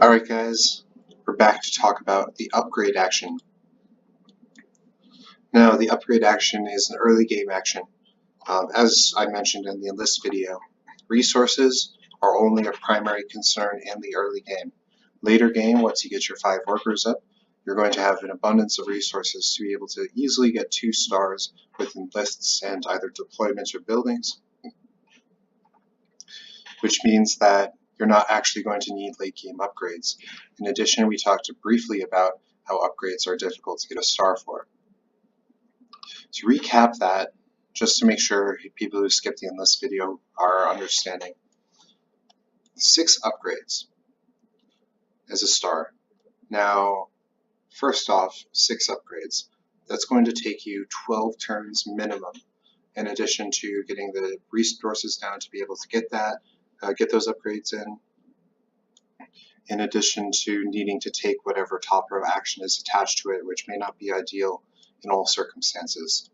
Alright guys, we're back to talk about the upgrade action. Now the upgrade action is an early game action. As I mentioned in the enlist video, resources are only a primary concern in the early game. Later game, once you get your 5 workers up, you're going to have an abundance of resources to be able to easily get 2 stars with enlists and either deployments or buildings, which means that you're not actually going to need late game upgrades. In addition, we talked briefly about how upgrades are difficult to get a star for. To recap that, just to make sure people who skipped the enlist video are understanding, 6 upgrades as a star. Now, first off, 6 upgrades. That's going to take you 12 turns minimum, in addition to getting the resources down to be able to get that, get those upgrades in addition to needing to take whatever top row action is attached to it, which may not be ideal in all circumstances.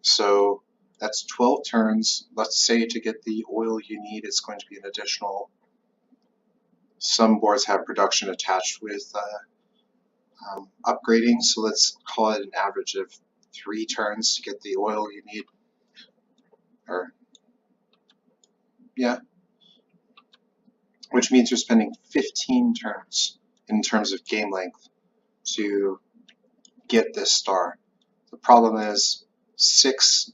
So that's 12 turns. Let's say to get the oil you need, it's going to be an additional, some boards have production attached with upgrading, so let's call it an average of 3 turns to get the oil you need. Or, yeah. Which means you're spending 15 turns in terms of game length to get this star. The problem is 6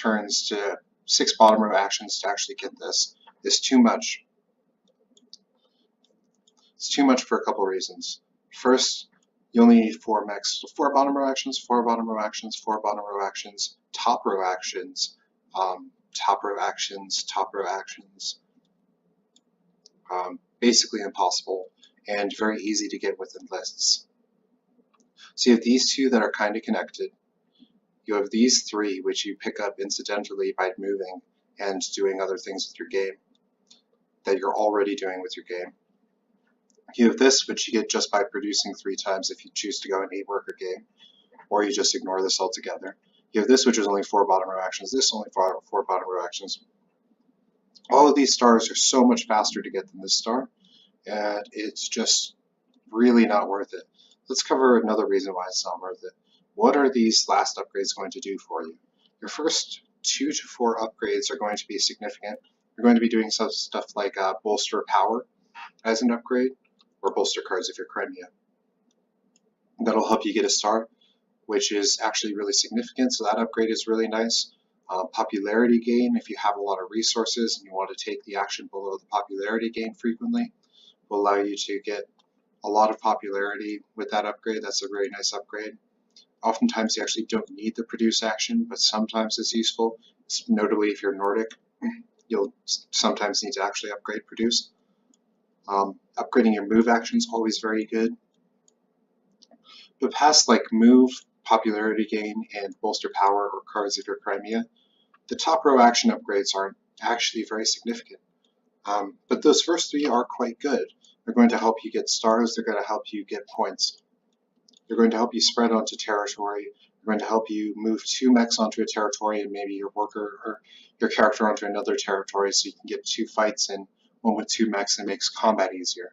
turns to 6 bottom row actions to actually get this is too much. It's too much for a couple reasons. First, you only need 4 mechs, so 4 bottom row actions, 4 bottom row actions, 4 bottom row actions, top row actions, top row actions, top row actions. Basically impossible and very easy to get with enlists. So you have these 2 that are kind of connected. You have these 3 which you pick up incidentally by moving and doing other things with your game that you're already doing with your game. You have this which you get just by producing 3 times if you choose to go an 8 worker game, or you just ignore this altogether. You have this which is only 4 bottom row actions, this only 4 bottom row actions. All of these stars are so much faster to get than this star, and it's just really not worth it. Let's cover another reason why it's not worth it. What are these last upgrades going to do for you? Your first 2 to 4 upgrades are going to be significant. You're going to be doing some stuff like bolster power as an upgrade, or bolster cards if you're Crimea. That'll help you get a star, which is actually really significant, so that upgrade is really nice. Popularity gain, if you have a lot of resources and you want to take the action below the popularity gain frequently, will allow you to get a lot of popularity with that upgrade. That's a very nice upgrade. Oftentimes you actually don't need the produce action, but sometimes it's useful, notably if you're Nordic. You'll sometimes need to actually upgrade produce. Upgrading your move action is always very good. But past like move, popularity gain, and bolster power or cards if you're Crimea, the top row action upgrades aren't actually very significant. But those first 3 are quite good. They're going to help you get stars, they're going to help you get points. They're going to help you spread onto territory, they're going to help you move 2 mechs onto a territory and maybe your worker or your character onto another territory so you can get 2 fights in, one with 2 mechs, and it makes combat easier.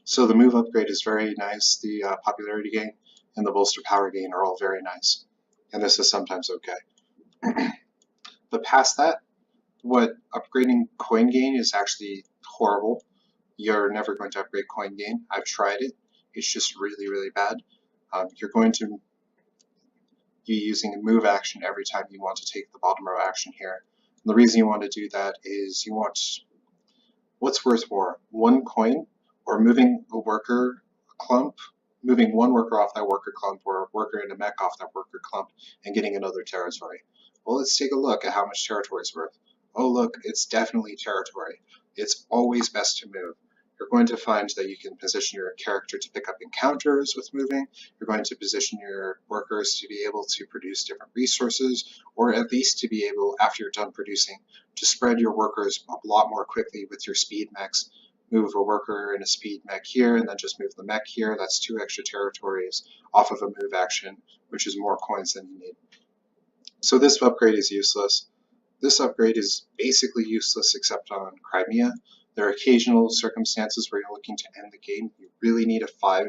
So the move upgrade is very nice, the popularity gain and the bolster power gain are all very nice, and this is sometimes okay. But past that, what upgrading coin gain is actually horrible. You're never going to upgrade coin gain. I've tried it. It's just really, really bad. You're going to be using a move action every time you want to take the bottom row action here. And the reason you want to do that is you want, what's worth more, 1 coin or moving a worker clump, moving 1 worker off that worker clump or a worker and a mech off that worker clump and getting another territory? Well, let's take a look at how much territory is worth. Oh look, it's definitely territory. It's always best to move. You're going to find that you can position your character to pick up encounters with moving. You're going to position your workers to be able to produce different resources, or at least to be able, after you're done producing, to spread your workers a lot more quickly with your speed mechs. Move a worker and a speed mech here, and then just move the mech here. That's 2 extra territories off of a move action, which is more coins than you need. So this upgrade is useless. This upgrade is basically useless except on Crimea. There are occasional circumstances where you're looking to end the game. You really need a 5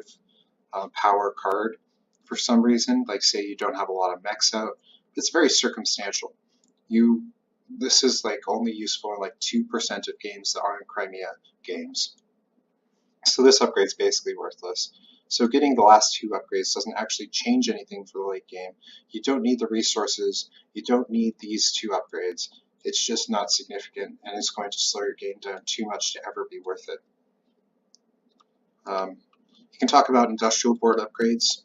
power card for some reason, like say you don't have a lot of mechs out. It's very circumstantial. This is like only useful in like 2% of games that aren't Crimea games. So this upgrade's basically worthless. So getting the last 2 upgrades doesn't actually change anything for the late game. You don't need the resources, you don't need these 2 upgrades. It's just not significant, and it's going to slow your game down too much to ever be worth it. You can talk about industrial board upgrades,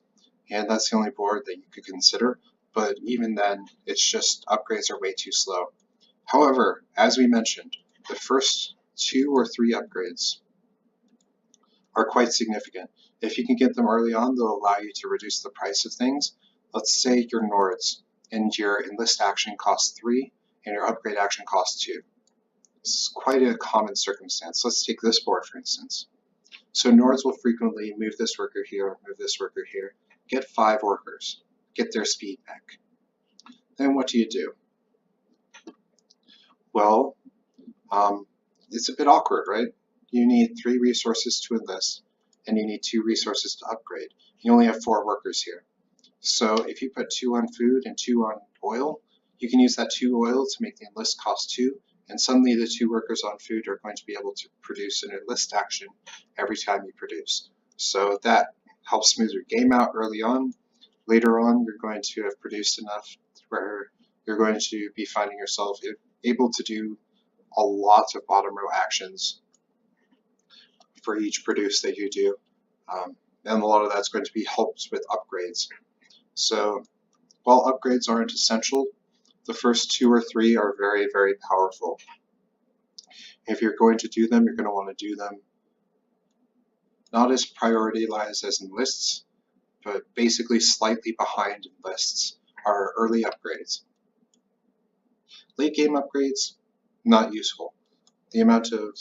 and that's the only board that you could consider, but even then, it's just upgrades are way too slow. However, as we mentioned, the first 2 or 3 upgrades are quite significant. If you can get them early on, they'll allow you to reduce the price of things. Let's say your Nords and your enlist action costs 3 and your upgrade action costs 2. This is quite a common circumstance. Let's take this board for instance. So Nords will frequently move this worker here, move this worker here, get 5 workers, get their speed back. Then what do? Well, it's a bit awkward, right? You need 3 resources to enlist, and you need 2 resources to upgrade. You only have 4 workers here. So if you put 2 on food and 2 on oil, you can use that 2 oil to make the enlist cost 2, and suddenly the 2 workers on food are going to be able to produce an enlist action every time you produce. So that helps smooth your game out early on. Later on, you're going to have produced enough where you're going to be finding yourself able to do a lot of bottom row actions for each produce that you do, and a lot of that's going to be helped with upgrades. So while upgrades aren't essential, the first 2 or 3 are very, very powerful. If you're going to do them, you're going to want to do them not as prioritized as enlists, but basically slightly behind enlists are early upgrades. Late game upgrades, not useful. The amount of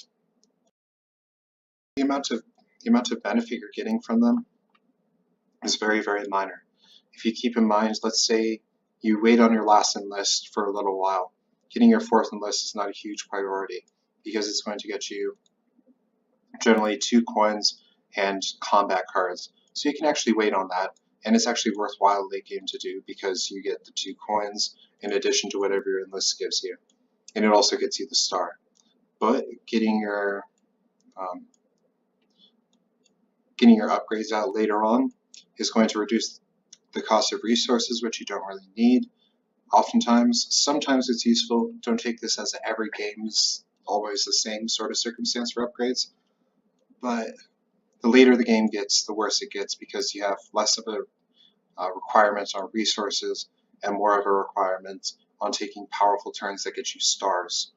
benefit you're getting from them is very, very minor. If you keep in mind, let's say you wait on your last enlist for a little while. Getting your 4th enlist is not a huge priority because it's going to get you generally 2 coins and combat cards. So you can actually wait on that, and it's actually worthwhile late game to do because you get the 2 coins in addition to whatever your enlist gives you. And it also gets you the star. But getting your upgrades out later on is going to reduce the cost of resources, which you don't really need. Oftentimes, sometimes it's useful. Don't take this as every game is always the same sort of circumstance for upgrades, but the later the game gets, the worse it gets because you have less of a requirement on resources and more of a requirement on taking powerful turns that get you stars.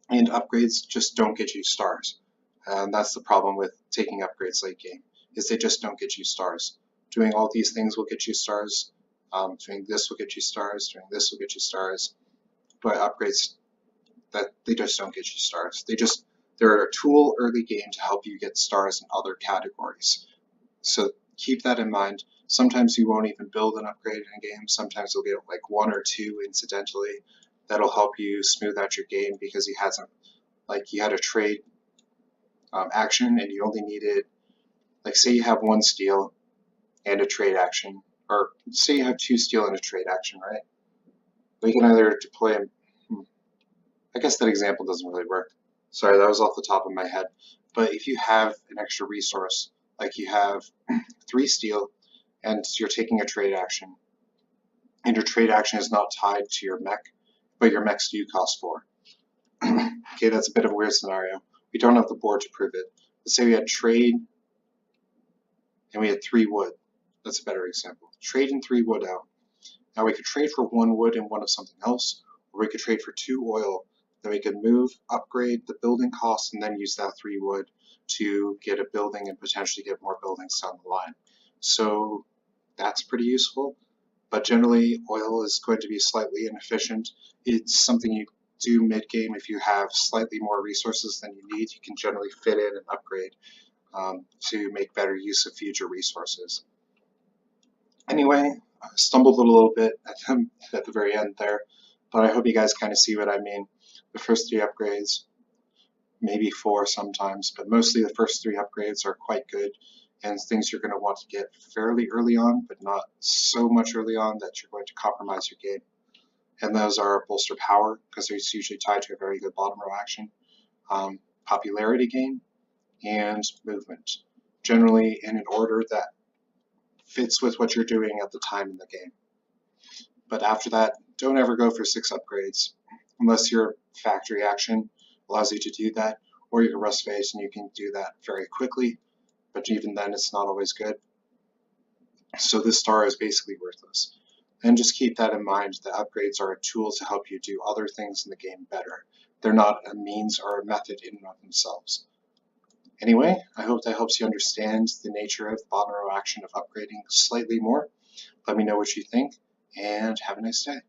And upgrades just don't get you stars. And that's the problem with taking upgrades late game, is they just don't get you stars. Doing all these things will get you stars, doing this will get you stars, doing this will get you stars, but upgrades, they just don't get you stars. They're a tool early game to help you get stars in other categories. So keep that in mind. Sometimes you won't even build an upgrade in a game. Sometimes you'll get like 1 or 2 incidentally. That'll help you smooth out your game because you had a trade action and you only needed, like say you have 1 steal and a trade action, or say you have 2 steal and a trade action, right? We can either deploy them. I guess that example doesn't really work. Sorry, that was off the top of my head. But if you have an extra resource, like you have 3 steal and you're taking a trade action, and your trade action is not tied to your mech, but your mechs do cost 4. Okay, that's a bit of a weird scenario. We don't have the board to prove it. Let's say we had trade and we had 3 wood. That's a better example. Trade and 3 wood out. Now we could trade for 1 wood and 1 of something else, or we could trade for 2 oil. Then we could move, upgrade the building costs, and then use that 3 wood to get a building and potentially get more buildings down the line. So that's pretty useful, but generally oil is going to be slightly inefficient. It's something you do mid-game. If you have slightly more resources than you need, you can generally fit in and upgrade to make better use of future resources. Anyway, I stumbled a little bit at the very end there, But I hope you guys kind of see what I mean. The first 3 upgrades, maybe 4 sometimes, but mostly the first 3 upgrades are quite good and things you're going to want to get fairly early on, but not so much early on that you're going to compromise your game. And those are bolster power, because it's usually tied to a very good bottom row action, popularity gain, and movement, generally in an order that fits with what you're doing at the time in the game. But after that, don't ever go for 6 upgrades unless your factory action allows you to do that, or you can rust phase and you can do that very quickly, but even then it's not always good. So this star is basically worthless. And just keep that in mind, that upgrades are a tool to help you do other things in the game better. They're not a means or a method in and of themselves. Anyway, I hope that helps you understand the nature of the bottom row action of upgrading slightly more. Let me know what you think, and have a nice day.